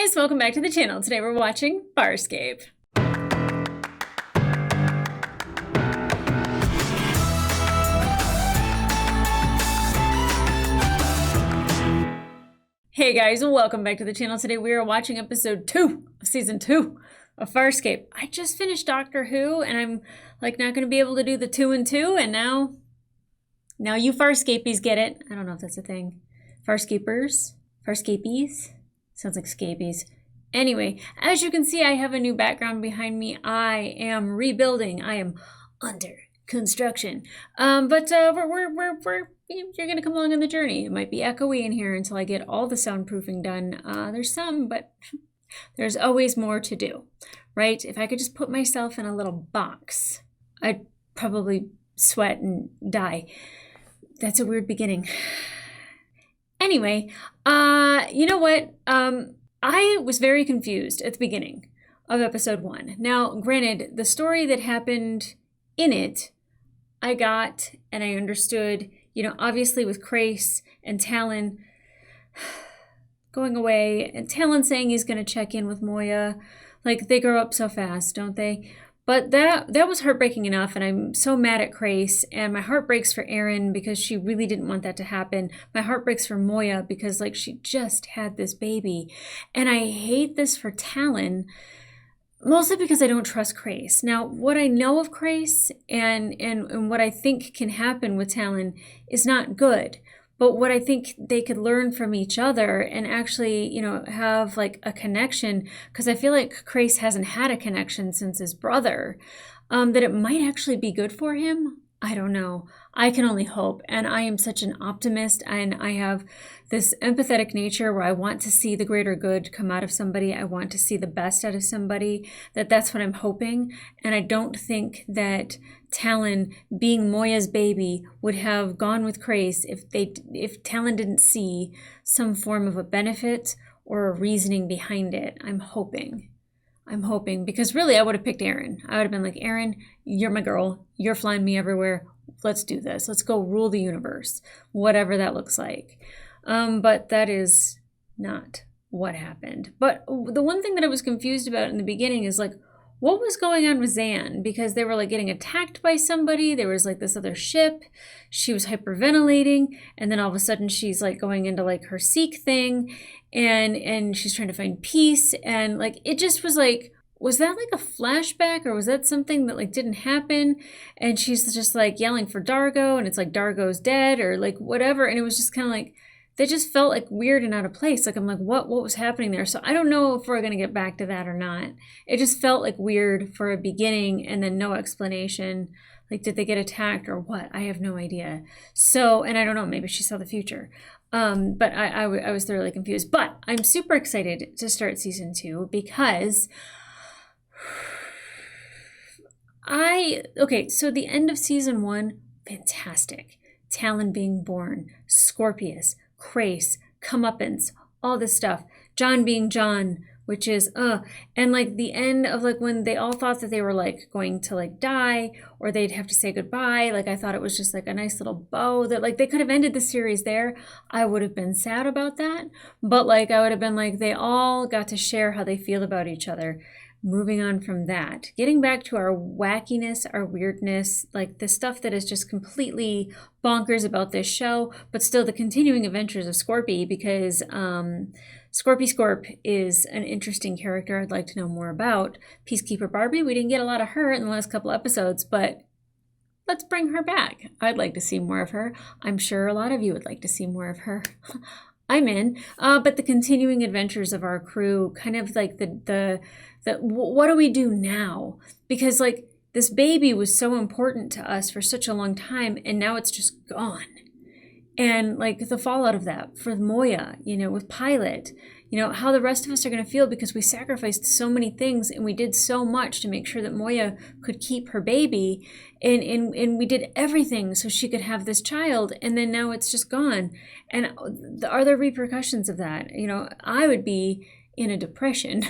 guys, welcome back to the channel. Today we're watching Farscape. Hey guys, welcome back to the channel. Today we are watching episode 2 of season 2 of Farscape. I just finished Doctor Who and I'm like not going to be able to do the 2 and 2, and now you Farscapies get it. I don't know if that's a thing. Farscapies? Sounds like scabies. Anyway, as you can see, I have a new background behind me. I am rebuilding. I am under construction. But you're gonna come along on the journey. It might be echoey in here until I get all the soundproofing done. There's some, but there's always more to do, right? If I could just put myself in a little box, I'd probably sweat and die. That's a weird beginning. Anyway, you know what? I was very confused at the beginning of episode 1. Now, granted, the story that happened in it, I got and I understood, obviously with Crace and Talon going away and Talon saying he's going to check in with Moya. Like, they grow up so fast, don't they? But that was heartbreaking enough, and I'm so mad at Crace, and my heart breaks for Erin because she really didn't want that to happen. My heart breaks for Moya because, she just had this baby. And I hate this for Talon, mostly because I don't trust Crace. Now, what I know of Crace and what I think can happen with Talon is not good. But what I think they could learn from each other and actually, have a connection, because I feel like Crace hasn't had a connection since his brother, that it might actually be good for him. I don't know. I can only hope. And I am such an optimist, and I have this empathetic nature where I want to see the greater good come out of somebody. I want to see the best out of somebody. That's what I'm hoping. And I don't think that Talon, being Moya's baby, would have gone with Crace if Talon didn't see some form of a benefit or a reasoning behind it. I'm hoping, because really I would have picked Erin. I would have been like, Erin, you're my girl. You're flying me everywhere. Let's do this. Let's go rule the universe, whatever that looks like. But that is not what happened. But the one thing that I was confused about in the beginning is what was going on with Zan? Because they were getting attacked by somebody. There was this other ship. She was hyperventilating, and then all of a sudden she's going into her seek thing, and she's trying to find peace, and it just was that a flashback, or was that something that didn't happen? And she's just yelling for Dargo, and it's Dargo's dead, or whatever, and it was just kind of they just felt weird and out of place. I'm what was happening there? So I don't know if we're going to get back to that or not. It just felt weird for a beginning and then no explanation. Did they get attacked or what? I have no idea. So, and I don't know, maybe she saw the future. But I was thoroughly confused. But I'm super excited to start season 2 because so the end of season 1, fantastic. Talon being born, Scorpius, Crace, comeuppance, all this stuff. John being John, which is and the end of when they all thought that they were going to die or they'd have to say goodbye. I thought it was just a nice little bow that they could have ended the series there. I would have been sad about that, but I would have been they all got to share how they feel about each other. Moving on from that, getting back to our wackiness, our weirdness, the stuff that is just completely bonkers about this show, but still the continuing adventures of Scorpy, because Scorpy Scorp is an interesting character I'd like to know more about. Peacekeeper Barbie, we didn't get a lot of her in the last couple episodes, but let's bring her back. I'd like to see more of her. I'm sure a lot of you would like to see more of her. I'm in. But the continuing adventures of our crew, kind of the what do we do now? Because this baby was so important to us for such a long time, and now it's just gone. And the fallout of that for Moya, with Pilot, how the rest of us are going to feel because we sacrificed so many things and we did so much to make sure that Moya could keep her baby, and we did everything so she could have this child, and then now it's just gone. And are there repercussions of that? I would be in a depression.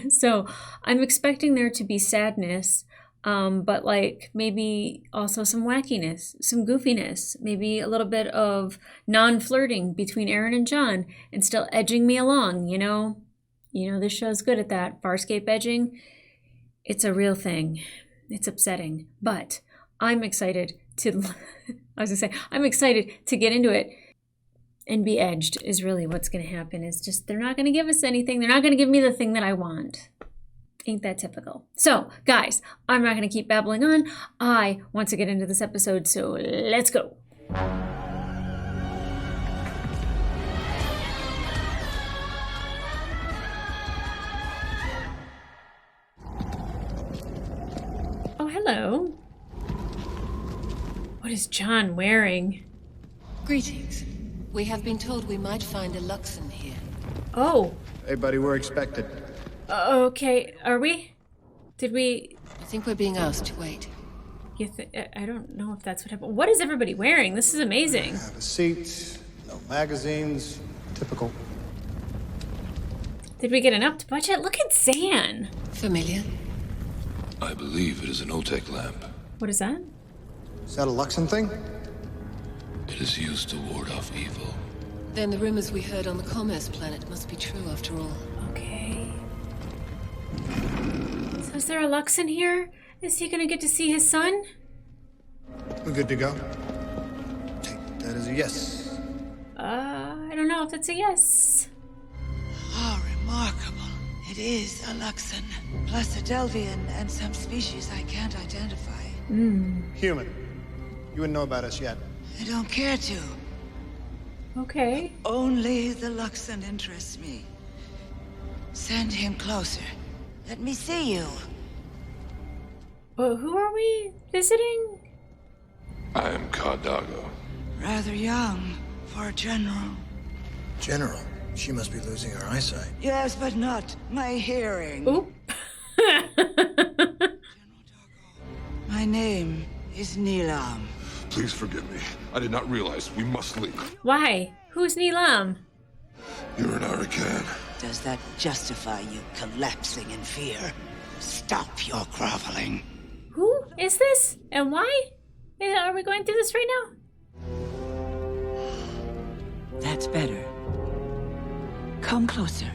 So I'm expecting there to be sadness, but maybe also some wackiness, some goofiness, maybe a little bit of non-flirting between Erin and John, and still edging me along, You know, this show's good at that. Farscape edging, it's a real thing. It's upsetting. But I'm excited to, I'm excited to get into it and be edged is really what's going to happen. It's just, they're not going to give us anything. They're not going to give me the thing that I want. Ain't that typical? So, guys, I'm not going to keep babbling on. I want to get into this episode, so let's go. Oh, hello. What is John wearing? Greetings. We have been told we might find a Luxon here. Oh. Hey, buddy, we're expected. Okay, are we? Did we? I think we're being asked to wait. I don't know if that's what happened. What is everybody wearing? This is amazing. Have a seat, no magazines, typical. Did we get an upped budget? Look at Zan. Familiar? I believe it is an Otech lamp. What is that? Is that a Luxon thing? It is used to ward off evil. Then the rumors we heard on the Commerce Planet must be true after all. Okay. So is there a Luxon here? Is he gonna get to see his son? We're good to go. Take that as a yes. I don't know if that's a yes. How remarkable. It is a Luxon, plus a Delvian and some species I can't identify. Human. You wouldn't know about us yet. I don't care to. Okay. Only the Luxon interests me. Send him closer. Let me see you. Well, who are we visiting? I am Cardago. Rather young for a general. General, she must be losing her eyesight. Yes, but not my hearing. Oop. My name is Nilam. Please forgive me. I did not realize we must leave. Why? Who's Nilam? You're an Arakan. Does that justify you collapsing in fear? Stop your groveling. Who is this? And why? Are we going through this right now? That's better. Come closer.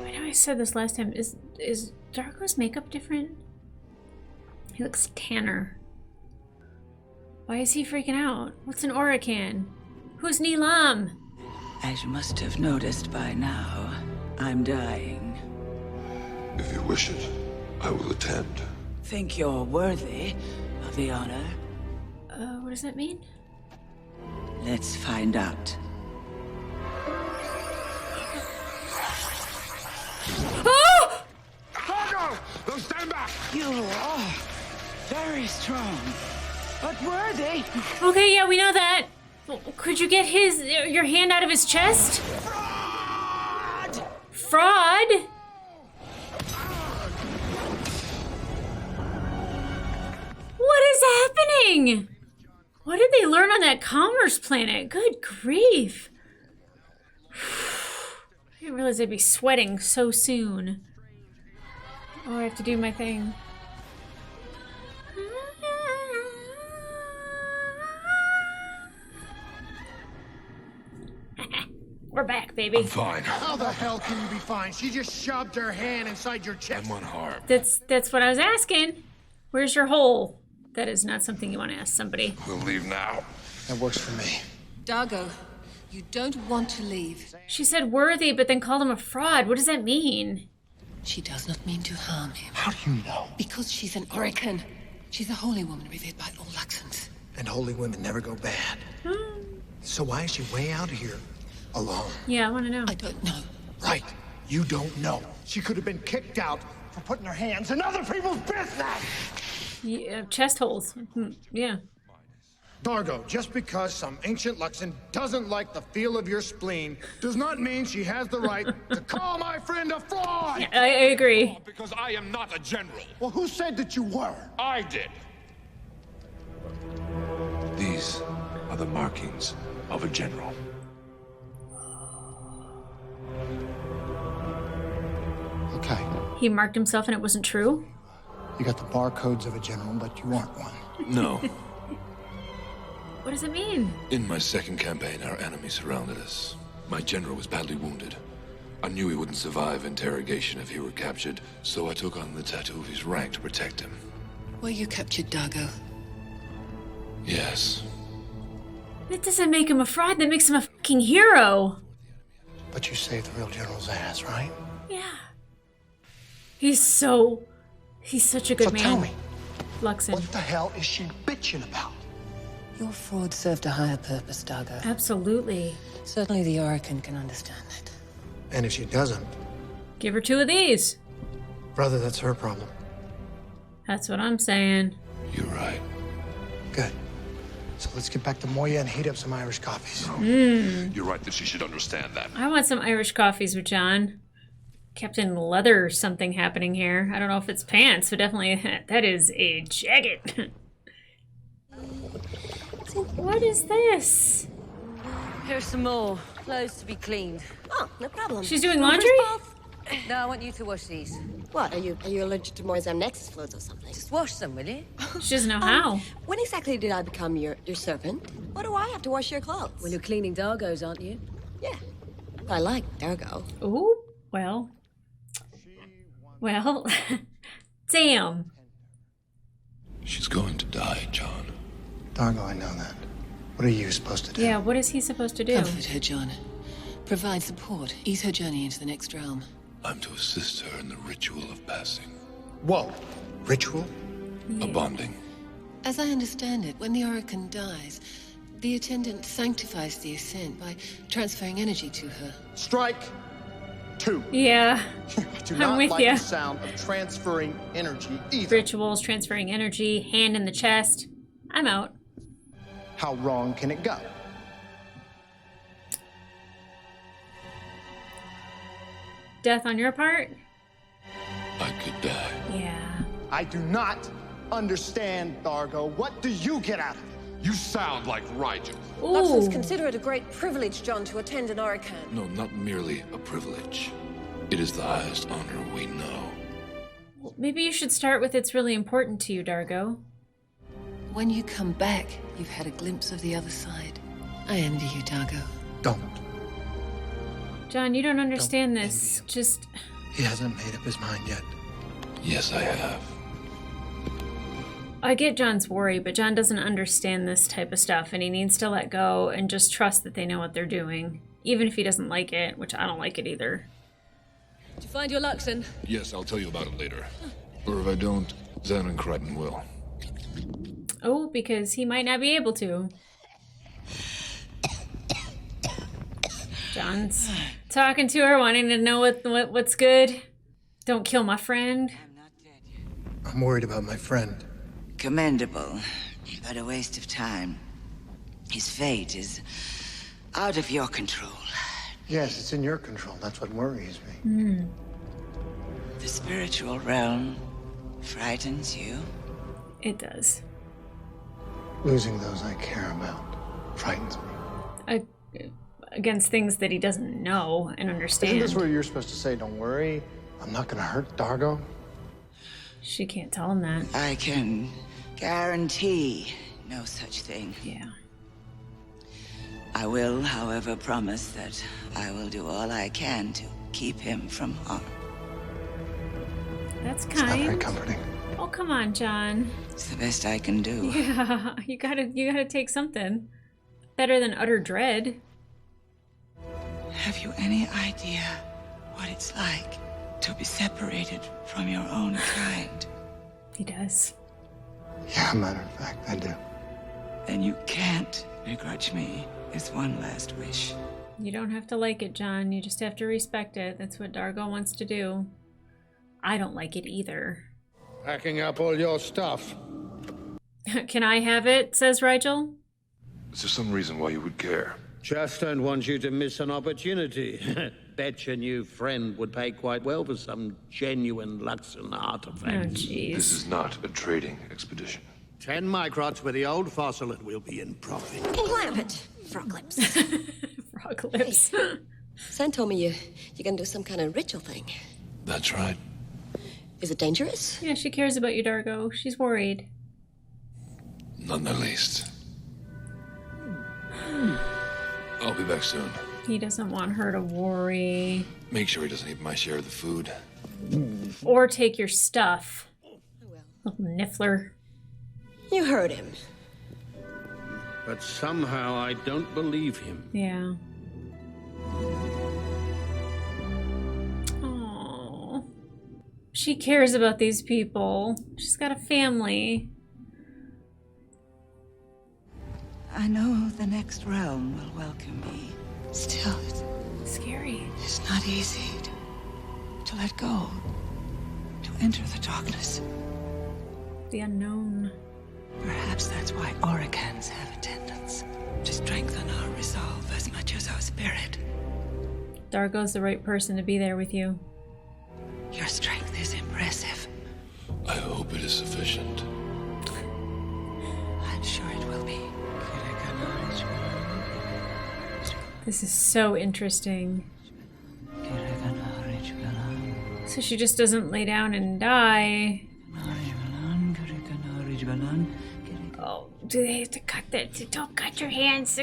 I know I said this last time. Is Darko's makeup different? He looks tanner. Why is he freaking out? What's an Oracan? Who's Nilam? As you must have noticed by now, I'm dying. If you wish it, I will attend. Think you're worthy of the honor? What does that mean? Let's find out. Oh! Cargo! No, stand back! You are very strong, but worthy. Okay, yeah, we know that. Could you get your hand out of his chest? Fraud! Fraud? What is happening? What did they learn on that Commerce Planet? Good grief. I didn't realize I'd be sweating so soon. Oh, I have to do my thing. We're back, baby. I'm fine. How the hell can you be fine? She just shoved her hand inside your chest. I'm unharmed. That's what I was asking. Where's your hole? That is not something you want to ask somebody. We'll leave now. That works for me. Dargo, you don't want to leave. She said worthy, but then called him a fraud. What does that mean? She does not mean to harm him. How do you know? Because she's an Oracan. She's a holy woman revered by all Luxons. And holy women never go bad. So why is she way out here alone? Yeah, I want to know. I don't know. Right. You don't know. She could have been kicked out for putting her hands in other people's business. Yeah, chest holes. Yeah. Dargo, just because some ancient Luxon doesn't like the feel of your spleen does not mean she has the right to call my friend a fraud. I agree. Because I am not a general. Well, who said that you were? I did. These are the markings of a general. Okay. He marked himself and it wasn't true? You got the barcodes of a general, but you aren't one. No. What does it mean? In my second campaign, our enemy surrounded us. My general was badly wounded. I knew he wouldn't survive interrogation if he were captured, so I took on the tattoo of his rank to protect him. Were you captured, Dargo? Yes. That doesn't make him a fraud. That makes him a fucking hero. But you saved the real general's ass, right? Yeah. He's such a good So man. tell me, Luxon. what the hell is she bitching about? Your fraud served a higher purpose, Dargo. Absolutely. Certainly the Oracle can understand that. And if she doesn't, Give her 2 of these. brother, that's her problem. That's what I'm saying. You're right. Good. So let's get back to Moya and heat up some Irish coffees. You're right that she should understand that. I want some Irish coffees with John. Captain Leather something happening here. I don't know if it's pants, but definitely that is a jacket. What is this? Here's some more. Clothes to be cleaned. Oh, no problem. She's doing laundry? No, I want you to wash these. What, are you allergic to Moira's Nexus clothes or something? Just wash them, will you? She doesn't know how. When exactly did I become your servant? Why do I have to wash your clothes? Well, you're cleaning Dargo's, aren't you? Yeah. I like Dargo. Ooh, well. Well, damn. She's going to die, John. Dargo, I know that. What are you supposed to do? Yeah, what is he supposed to do? Comfort her, John. Provide support. Ease her journey into the next realm. I'm to assist her in the ritual of passing. Whoa. Ritual? A bonding. As I understand it, when the Oracle dies, the attendant sanctifies the ascent by transferring energy to her. Strike 2. Yeah. I do I'm not with like ya. the sound of transferring energy either. Rituals, transferring energy, hand in the chest. I'm out. How wrong can it go? Death on your part? I could die. Yeah. I do not understand, Dargo. What do you get out of it? You sound like Rigel. Luxons Ooh. consider it a great privilege, John, to attend an Oracle. No, not merely a privilege. It is the highest honor we know. Maybe you should start with it's really important to you, Dargo. When you come back, you've had a glimpse of the other side. I envy you, Dargo. Don't. John, you don't understand Don't this. envy him. Just... He hasn't made up his mind yet. Yes, I have. I get John's worry, but John doesn't understand this type of stuff, and he needs to let go and just trust that they know what they're doing. Even if he doesn't like it, which I don't like it either. Did you find your Luxon? Yes, I'll tell you about it later. Or if I don't, Zan and Crichton will. Oh, because he might not be able to. John's talking to her, wanting to know what's good. Don't kill my friend. I'm not dead yet. I'm worried about my friend. Commendable, but a waste of time. His fate is out of your control. Yes, it's in your control. That's what worries me. The spiritual realm frightens you. It does. Losing those I care about frightens me. Against things that he doesn't know and understand. Isn't this where you're supposed to say, don't worry, I'm not gonna hurt Dargo? She can't tell him that. I can guarantee no such thing. Yeah. I will, however, promise that I will do all I can to keep him from harm. That's It's not very kind. comforting. Oh, come on, John. It's the best I can do. Yeah, you gotta take something. Better than utter dread. Have you any idea what it's like to be separated from your own kind? He does. Yeah, matter of fact, I do. Then you can't begrudge me this one last wish. You don't have to like it, John. You just have to respect it. That's what Dargo wants to do. I don't like it either. Packing up all your stuff. Can I have it? Says Rigel. Is there some reason why you would care? Just don't want you to miss an opportunity. Bet your new friend would pay quite well for some genuine Luxon Oh, artifact. This jeez. is not a trading expedition. 10 microts with the old fossil and we'll be in profit. Clamp it, frog lips. Frog lips. Sen told me you're gonna do some kind of ritual thing. That's right. Is it dangerous? Yeah, she cares about you, Dargo. She's worried. None the least. I'll be back soon. He doesn't want her to worry. Make sure he doesn't eat my share of the food. Or take your stuff. Little niffler. You heard him. But somehow I don't believe him. Yeah. Oh. She cares about these people. She's got a family. I know the next realm will welcome me. Still, Scary. it's not easy to let go, to enter the darkness. The unknown. Perhaps that's why Oricans have attendants, to strengthen our resolve as much as our spirit. Dargo's the right person to be there with you. Your strength is impressive. I hope it is sufficient. I'm sure it will be. This is so interesting. So she just doesn't lay down and die. Oh, do they have to cut that? Don't cut your hands.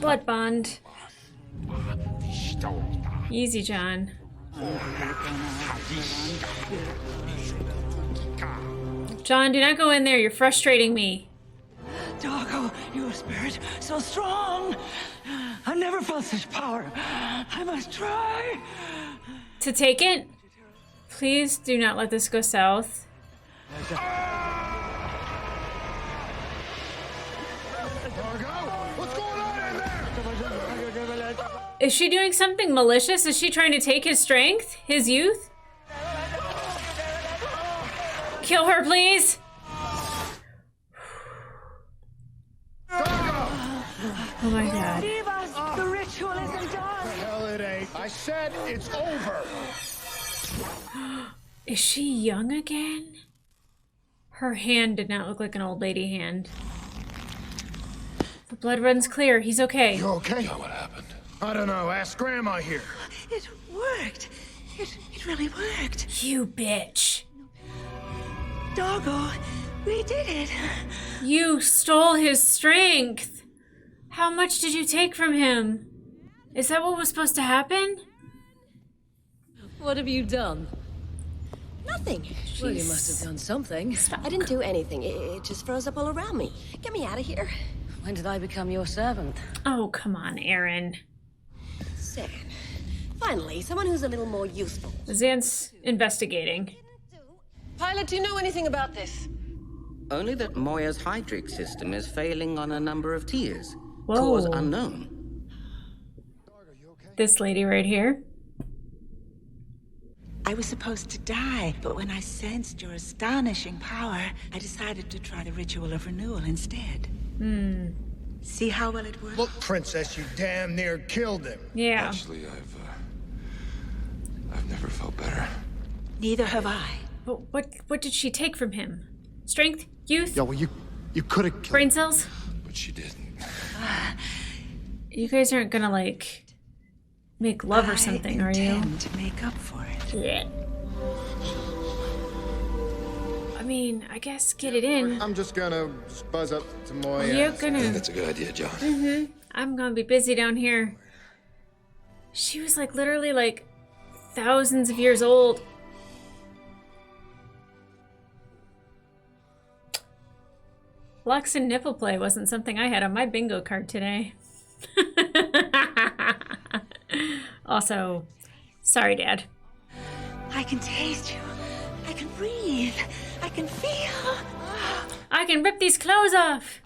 Blood bond. Easy, John. John, do not go in there. You're frustrating me. Dargo, your spirit, so strong. I've never felt such power. I must try. To take it? Please do not let this go south. What's going on in there? Is she doing something malicious? Is she trying to take his strength? His youth? Kill her, please. Oh my god. The ritual isn't done. Hell, it ain't. I said it's over. Is she young again? Her hand did not look like an old lady hand. The blood runs clear. He's okay. You okay? John, what happened? I don't know. Ask Grandma here. It worked. It really worked. You bitch. Dargo, we did it. You stole his strength. How much did you take from him? Is that what was supposed to happen? What have you done? Nothing. Well, you must have done something. I didn't do anything. It just froze up all around me. Get me out of here. When did I become your servant? Oh, come on, Aaron. Zan. Finally, someone who's a little more useful. Zan's investigating. Pilot, do you know anything about this? Only that Moya's hydric system is failing on a number of tiers. Whoa. Cause unknown. This lady right here. I was supposed to die, but when I sensed your astonishing power, I decided to try the ritual of renewal instead. See how well it worked? Look, Princess, you damn near killed him. Yeah. Actually, I've never felt better. Neither have I. But what did she take from him? Strength? Youth? Yeah, well, you could have killed Brain cells? But she didn't. You guys aren't gonna, like, make love or something, are you? I intend to make up for it. Yeah. I mean, I guess get it in. I'm just gonna buzz up to Moya. You're I think gonna... that's a good idea, John. I'm gonna be busy down here. She was, like, literally, like, thousands of years old. Lux and nipple play wasn't something I had on my bingo card today. Also, sorry, Dad. I can taste you. I can breathe. I can feel. I can rip these clothes off.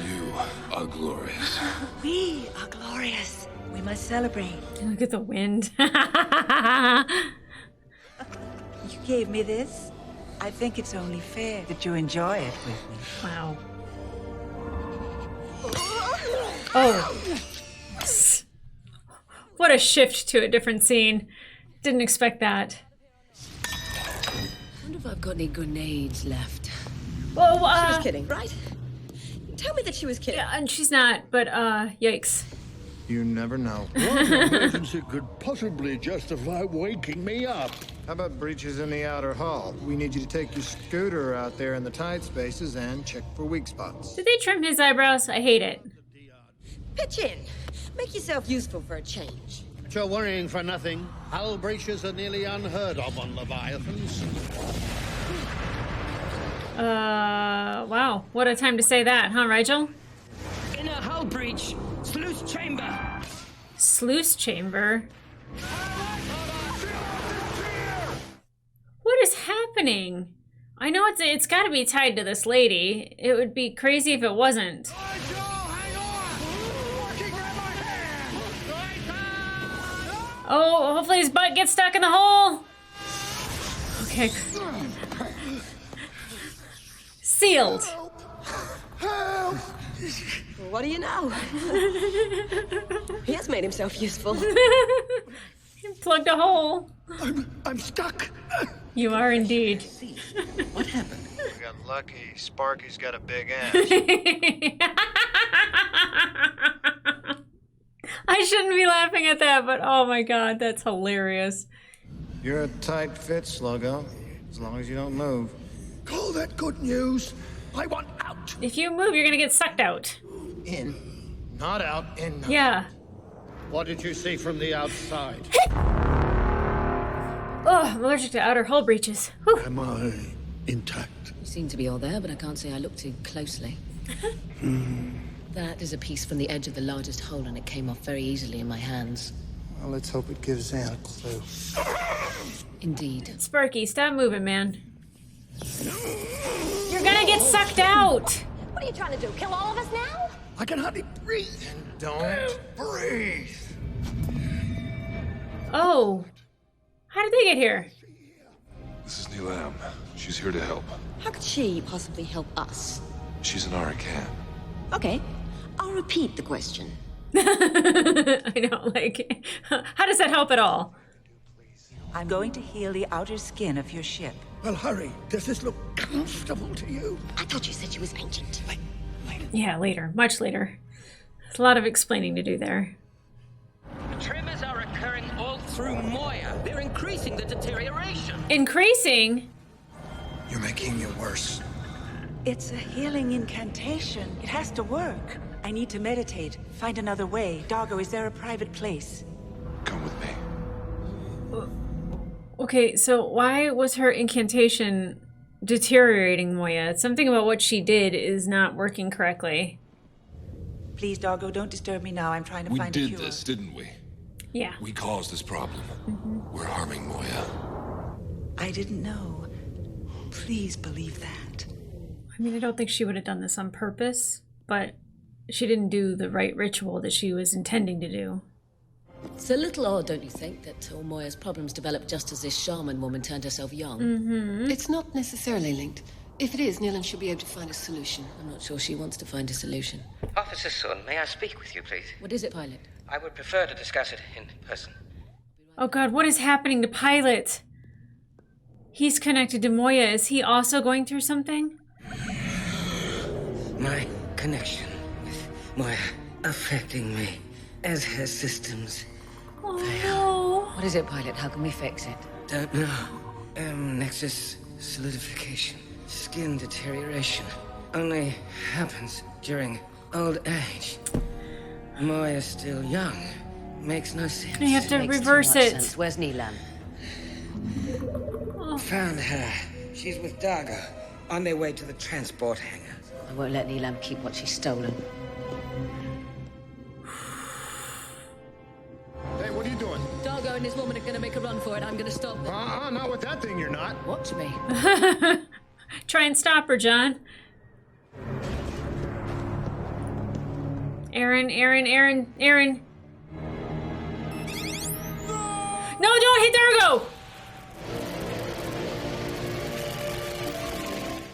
You are glorious. We are glorious. We must celebrate. Look at the wind. You gave me this. I think it's only fair that you enjoy it with me. Wow. Oh. What a shift to a different scene. Didn't expect that. Wonder if I've got any grenades left. Whoa, She was kidding, right? Tell me that she was kidding. Yeah, and she's not, but, yikes. You never know. What emergency could possibly justify waking me up? How about breaches in the outer hull? We need you to take your scooter out there in the tight spaces and check for weak spots. Did they trim his eyebrows? I hate it. Pitch in. Make yourself useful for a change. But you're worrying for nothing. Hull breaches are nearly unheard of on Leviathans. Wow. What a time to say that, huh, Rigel? Inner hull breach. Sluice chamber. Sluice chamber? What is happening? I know it's got to be tied to this lady. It would be crazy if it wasn't. Oh, hopefully his butt gets stuck in the hole. Okay. Sealed. Well, what do you know? He has made himself useful. He plugged a hole. I'm stuck. You are indeed. What happened? We got lucky. Sparky's got a big ass. I shouldn't be laughing at that, but oh my god, that's hilarious. You're a tight fit, Sluggo. As long as you don't move. Call that good news. I want out. If you move, you're gonna get sucked out. In. Not out. In. Not. Yeah. What did you see from the outside? Oh, I'm allergic to outer hull breaches. Whew. Am I intact? You seem to be all there, but I can't say I looked too closely. That is a piece from the edge of the largest hole, and it came off very easily in my hands. Well, let's hope it gives Anne a clue. Indeed. Sparky, stop moving, man. You're gonna get sucked out. What are you trying to do? Kill all of us now? I can hardly breathe. Don't breathe. Oh. How did they get here? This is Neelam. She's here to help. How could she possibly help us? She's an Arakan. Okay, I'll repeat the question. I know, like, how does that help at all? I'm going to heal the outer skin of your ship. Well, hurry. Does this look comfortable to you? I thought you said she was ancient. Wait. Yeah, later. Much later. There's a lot of explaining to do there. Tremors are occurring all through Moya. They're increasing the deterioration. Increasing? You're making it worse. It's a healing incantation. It has to work. I need to meditate. Find another way. Dargo, is there a private place? Come with me. Okay, so why was her incantation deteriorating Moya? Something about what she did is not working correctly. Please, Dargo, don't disturb me now. I'm trying to find a cure. We did this, didn't we? Yeah. We caused this problem. We're harming Moya. I didn't know. Please believe that. I mean, I don't think she would have done this on purpose, but she didn't do the right ritual that she was intending to do. It's a little odd, don't you think, that all Moya's problems developed just as this shaman woman turned herself young? It's not necessarily linked. If it is, Neelan should be able to find a solution. I'm not sure she wants to find a solution. Officer Sun, may I speak with you, please? What is it, Pilot? I would prefer to discuss it in person. Oh god, what is happening to Pilot? He's connected to Moya. Is he also going through something? My connection with Moya affecting me as her systems fail. What is it, Pilot? How can we fix it? Don't know. Nexus solidification. Skin deterioration. Only happens during old age. Moya's still young. Makes no sense. I have to Makes reverse too much it. sense. Where's Neelam? Found her. She's with Dargo. On their way to the transport hangar. I won't let Neelam keep what she's stolen. Hey, what are you doing? Dargo and his woman are gonna make a run for it. I'm gonna stop them. Not with that thing, you're not. Watch me. Try and stop her, John. Aaron. No, don't hit Dargo!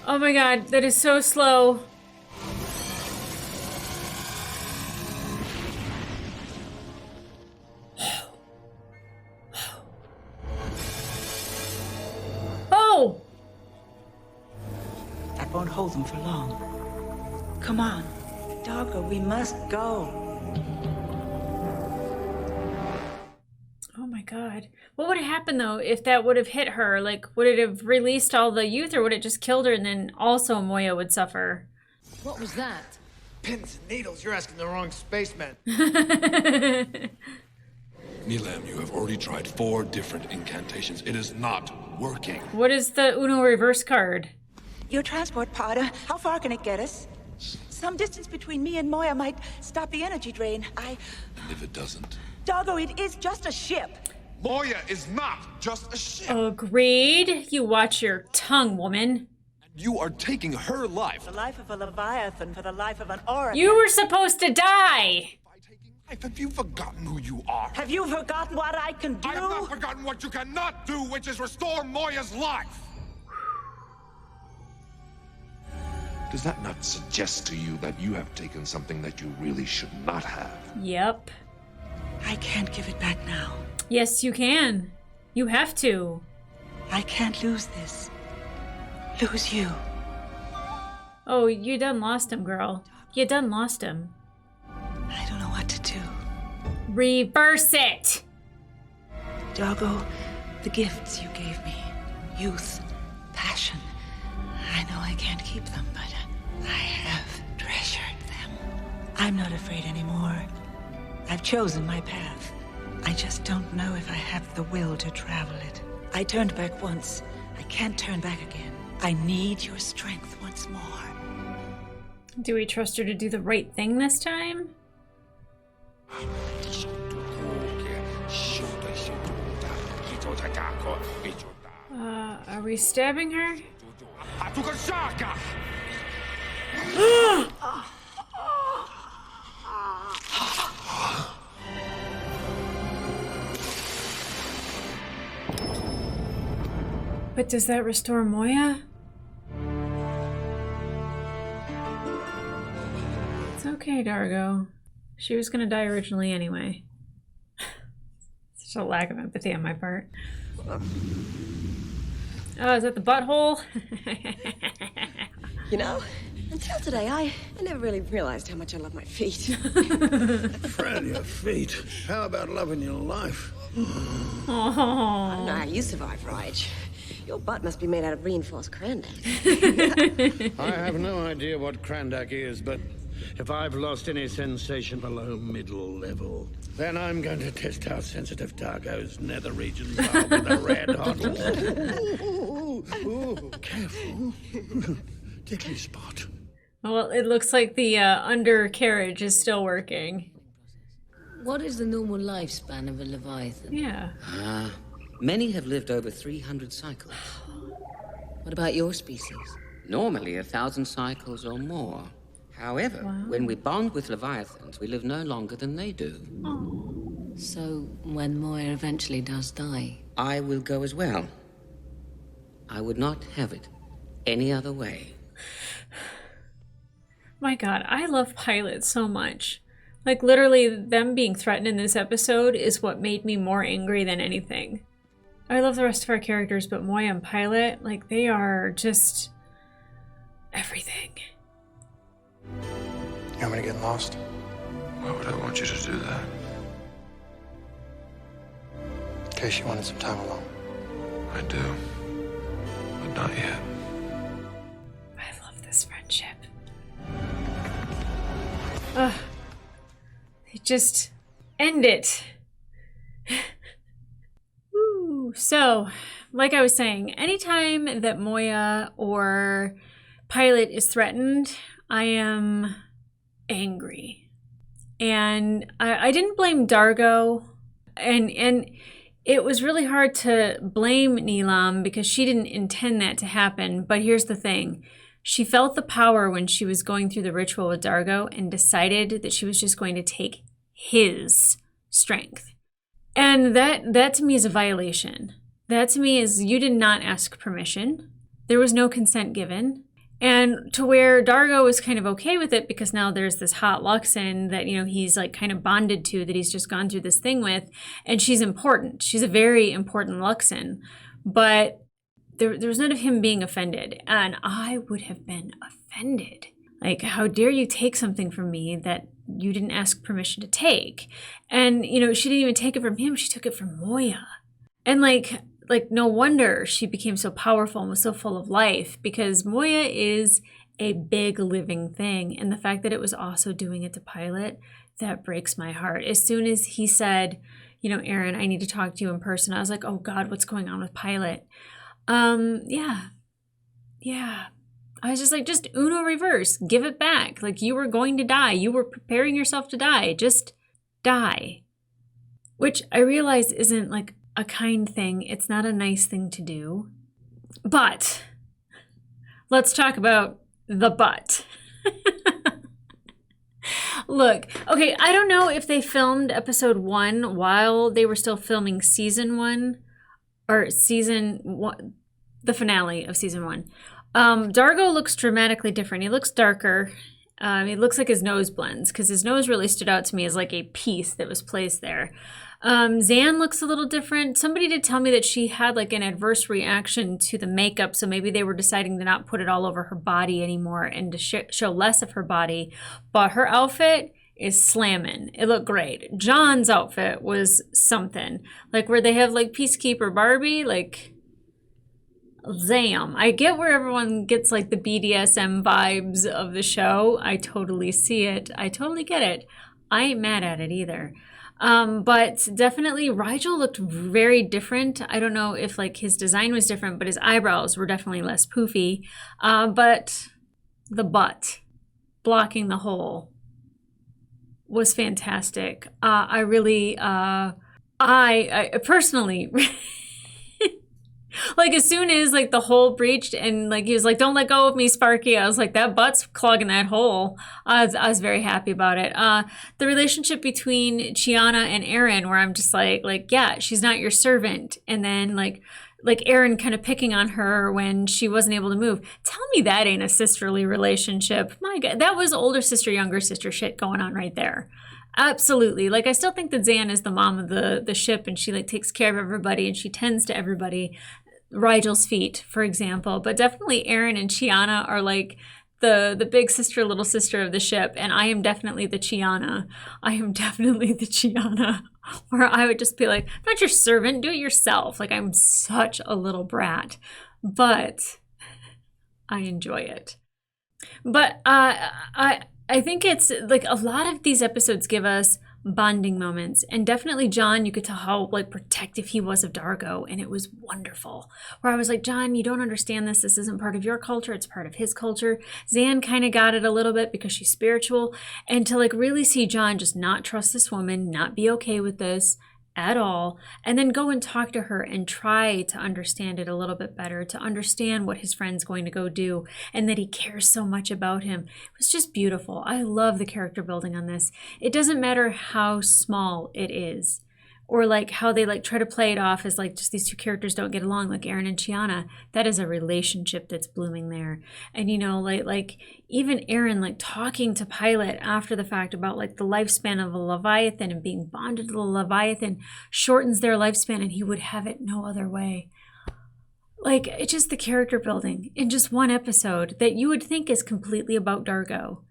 Oh my god, that is so slow. Oh! That won't hold them for long. Come on. Dargo, we must go. God. What would have happened, though, if that would have hit her? Like, would it have released all the youth, or would it just killed her and then also Moya would suffer? What was that? Pins and needles, you're asking the wrong spaceman. Nilam, you have already tried 4 different incantations. It is not working. What is the Uno reverse card? Your transport pod, how far can it get us? Some distance between me and Moya might stop the energy drain. And if it doesn't? Doggo, it is just a ship. Moya is not just a ship. Agreed. You watch your tongue, woman. You are taking her life. The life of a Leviathan for the life of an Oracle. You were supposed to die. Have you forgotten who you are? Have you forgotten what I can do? I have not forgotten what you cannot do, which is restore Moya's life. Does that not suggest to you that you have taken something that you really should not have? Yep. I can't give it back now. Yes, you can. You have to. I can't lose this. Lose you. Oh, you done lost him, girl. You done lost him. I don't know what to do. Reverse it! Doggo, the gifts you gave me, youth, passion, I know I can't keep them, but I have treasured them. I'm not afraid anymore. I've chosen my path. I just don't know if I have the will to travel it. I turned back once. I can't turn back again. I need your strength once more. Do we trust her to do the right thing this time? Are we stabbing her? But does that restore Moya? It's okay, Dargo. She was gonna die originally anyway. Such a lack of empathy on my part. Oh, is that the butthole? You know, until today, I never really realized how much I love my feet. Fran, your feet. How about loving your life? I don't know how you survive, Raj. Your butt must be made out of reinforced crandak. I have no idea what crandak is, but if I've lost any sensation below middle level, then I'm going to test how sensitive Dargo's nether regions are with a red hot. Ooh, careful. Tickly spot. Well, it looks like the undercarriage is still working. What is the normal lifespan of a Leviathan? Yeah. Many have lived over 300 cycles. What about your species? Normally 1,000 cycles or more. However, when we bond with Leviathans, we live no longer than they do. Oh. So, when Moya eventually does die... I will go as well. I would not have it any other way. My God, I love pilots so much. Like, literally, them being threatened in this episode is what made me more angry than anything. I love the rest of our characters, but Moya and Pilot, like, they are just... everything. You want me to get lost? Why would I want you to do that? In case you wanted some time alone. I do. But not yet. I love this friendship. Ugh. They just end it. Woo. So, like I was saying, anytime that Moya or Pilot is threatened, I am angry. And I didn't blame Dargo, and it was really hard to blame Nilam because she didn't intend that to happen. But here's the thing. She felt the power when she was going through the ritual with Dargo and decided that she was just going to take his strength. And that to me is a violation. That to me is you did not ask permission. There was no consent given. And to where Dargo is kind of okay with it because now there's this hot Luxon that, you know, he's like kind of bonded to, that he's just gone through this thing with. And she's important. She's a very important Luxon. But there was none of him being offended. And I would have been offended. Like, how dare you take something from me that you didn't ask permission to take? And, you know, she didn't even take it from him. She took it from Moya. And like no wonder she became so powerful and was so full of life, because Moya is a big living thing. And the fact that it was also doing it to Pilot, that breaks my heart. As soon as he said, you know, Aaron, I need to talk to you in person, I was like, oh God, what's going on with Pilot? Yeah. I was just like, just Uno reverse, give it back. Like, you were going to die. You were preparing yourself to die. Just die. Which I realize isn't like a kind thing. It's not a nice thing to do. But let's talk about the but. Look, okay, I don't know if they filmed episode 1 while they were still filming season 1 or season 1, the finale of season 1. Dargo looks dramatically different. He looks darker. It looks like his nose blends, because his nose really stood out to me as like a piece that was placed there. Zan looks a little different. Somebody did tell me that she had like an adverse reaction to the makeup, so maybe they were deciding to not put it all over her body anymore and to show less of her body. But her outfit is slamming. It looked great. John's outfit was something. Like, where they have like Peacekeeper Barbie, like, damn. I get where everyone gets like the BDSM vibes of the show. I totally see it. I totally get it. I ain't mad at it either. But definitely Rigel looked very different. I don't know if like his design was different, but his eyebrows were definitely less poofy. But the butt blocking the hole was fantastic. I really, I personally, like, as soon as like the hole breached and like he was like, don't let go of me, Sparky, I was like, that butt's clogging that hole. I was very happy about it. The relationship between Chiana and Aaron, where I'm just like, yeah, she's not your servant. And then like Aaron kind of picking on her when she wasn't able to move. Tell me that ain't a sisterly relationship. My God, that was older sister, younger sister shit going on right there. Absolutely. Like, I still think that Zan is the mom of the ship, and she like takes care of everybody and she tends to everybody. Rigel's feet, for example. But definitely Aaron and Chiana are like the big sister, little sister of the ship. And I am definitely the Chiana. Where I would just be like, I'm not your servant, do it yourself. Like, I'm such a little brat. But I enjoy it. But I think it's like a lot of these episodes give us bonding moments, and definitely John, you could tell how like protective he was of Dargo, and it was wonderful. Where I was like, John, you don't understand this isn't part of your culture, it's part of his culture. Zan kind of got it a little bit because she's spiritual, and to like really see John just not trust this woman, not be okay with this at all, and then go and talk to her and try to understand it a little bit better, to understand what his friend's going to go do, and that he cares so much about him. It was just beautiful. I love the character building on this. It doesn't matter how small it is, or like how they like try to play it off as like just these two characters don't get along, like Aaron and Chiana. That is a relationship that's blooming there. And you know, like even Aaron like talking to Pilot after the fact about like the lifespan of a Leviathan, and being bonded to the Leviathan shortens their lifespan and he would have it no other way. Like, it's just the character building in just one episode that you would think is completely about Dargo.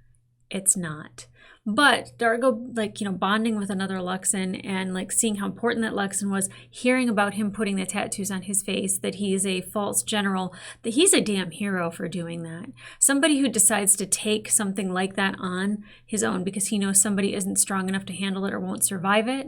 It's not. But Dargo, like, you know, bonding with another Luxon and like seeing how important that Luxon was, hearing about him putting the tattoos on his face, that he is a false general, that he's a damn hero for doing that. Somebody who decides to take something like that on his own because he knows somebody isn't strong enough to handle it or won't survive it.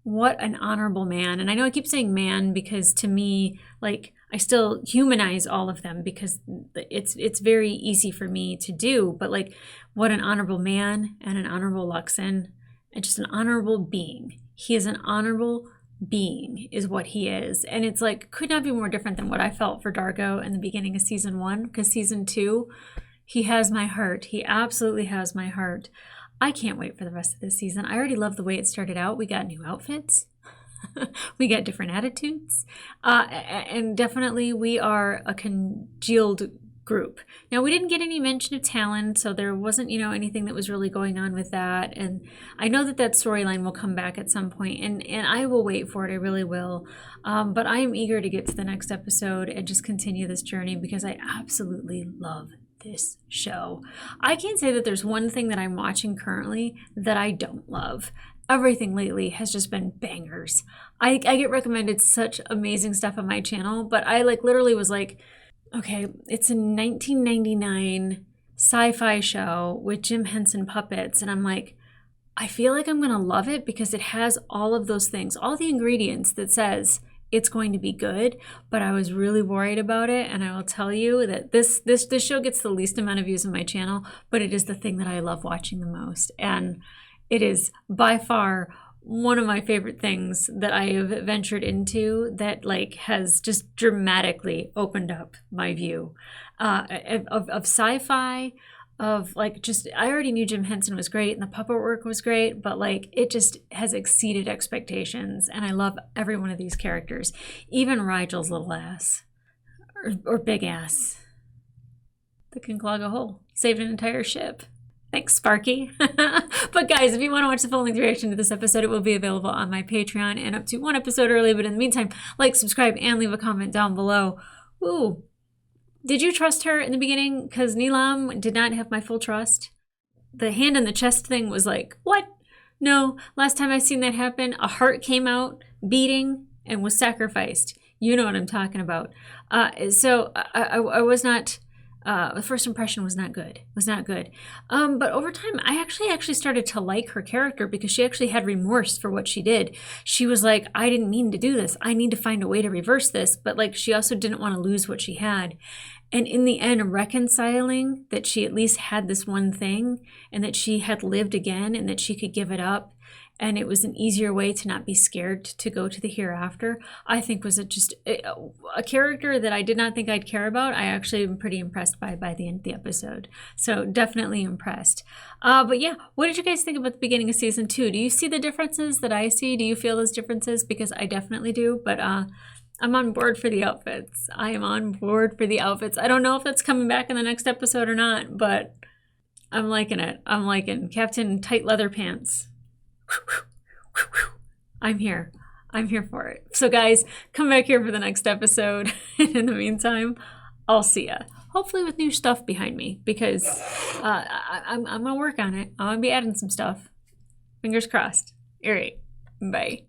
What an honorable man. And I know I keep saying man because to me, like, I still humanize all of them because it's very easy for me to do. But like, what an honorable man and an honorable Luxon and just an honorable being. He is an honorable being is what he is. And it's like, could not be more different than what I felt for Dargo in the beginning of season 1, because season 2, he has my heart. He absolutely has my heart. I can't wait for the rest of this season. I already love the way it started out. We got new outfits. We got different attitudes. And definitely we are a congealed group. Now, we didn't get any mention of Talon, so there wasn't, you know, anything that was really going on with that. And I know that that storyline will come back at some point, and I will wait for it. I really will. But I am eager to get to the next episode and just continue this journey because I absolutely love this show. I can't say that there's one thing that I'm watching currently that I don't love. Everything lately has just been bangers. I get recommended such amazing stuff on my channel, but I literally was like, okay, it's a 1999 sci-fi show with Jim Henson puppets, and I'm like, I feel like I'm gonna love it because it has all of those things, all the ingredients that says it's going to be good, but I was really worried about it, and I will tell you that this show gets the least amount of views on my channel, but it is the thing that I love watching the most, and it is by far one of my favorite things that I have ventured into that has just dramatically opened up my view of sci-fi, of I already knew Jim Henson was great and the puppet work was great, but it just has exceeded expectations, and I love every one of these characters, even Rigel's little ass or big ass that can clog a hole, saved an entire ship. Thanks, Sparky. But guys, if you want to watch the full-length reaction to this episode, it will be available on my Patreon and up to one episode early. But in the meantime, like, subscribe, and leave a comment down below. Ooh, did you trust her in the beginning? Because Neelam did not have my full trust. The hand in the chest thing was like, what? No, last time I seen that happen, a heart came out beating and was sacrificed. You know what I'm talking about. So I was not... the first impression was not good. But over time, I actually started to like her character because she actually had remorse for what she did. She was like, I didn't mean to do this. I need to find a way to reverse this. But she also didn't want to lose what she had. And in the end, reconciling that she at least had this one thing and that she had lived again and that she could give it up. And it was an easier way to not be scared to go to the hereafter, I think was just a character that I did not think I'd care about. I actually am pretty impressed by the end of the episode. So definitely impressed. But yeah, what did you guys think about the beginning of season 2? Do you see the differences that I see? Do you feel those differences? Because I definitely do. But I'm on board for the outfits. I am on board for the outfits. I don't know if that's coming back in the next episode or not, but I'm liking it. I'm liking Captain Tight Leather Pants. I'm here for it. So guys, come back here for the next episode. And in the meantime, I'll see ya. Hopefully with new stuff behind me, because I'm gonna work on it. I'm gonna be adding some stuff. Fingers crossed. All right, bye.